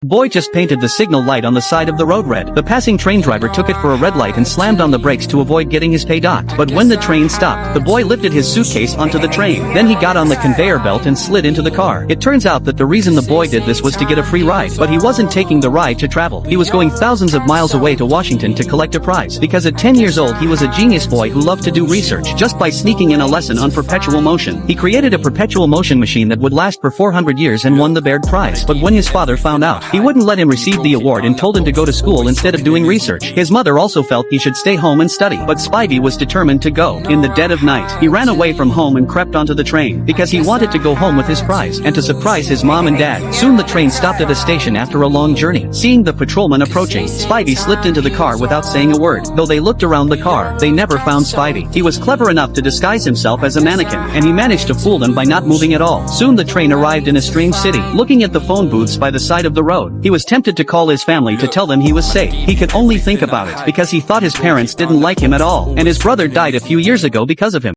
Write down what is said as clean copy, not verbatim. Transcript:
Boy just painted the signal light on the side of the road red. The passing train driver took it for a red light and slammed on the brakes to avoid getting his pay docked. But when the train stopped, the boy lifted his suitcase onto the train. Then he got on the conveyor belt and slid into the car. It turns out that the reason the boy did this was to get a free ride. But he wasn't taking the ride to travel. He was going thousands of miles away to Washington to collect a prize. Because at 10 years old he was a genius boy who loved to do research. Just by sneaking in a lesson on perpetual motion, he created a perpetual motion machine that would last for 400 years and won the Baird Prize. But when his father found out, he wouldn't let him receive the award and told him to go to school instead of doing research. His mother also felt he should stay home and study. But Spivey was determined to go. In the dead of night, he ran away from home and crept onto the train, because he wanted to go home with his prize, and to surprise his mom and dad. Soon the train stopped at a station after a long journey. Seeing the patrolman approaching, Spivey slipped into the car without saying a word. Though they looked around the car, they never found Spivey. He was clever enough to disguise himself as a mannequin, and he managed to fool them by not moving at all. Soon the train arrived in a strange city. Looking at the phone booths by the side of the road, he was tempted to call his family to tell them he was safe. He could only think about it, because he thought his parents didn't like him at all, and his brother died a few years ago because of him.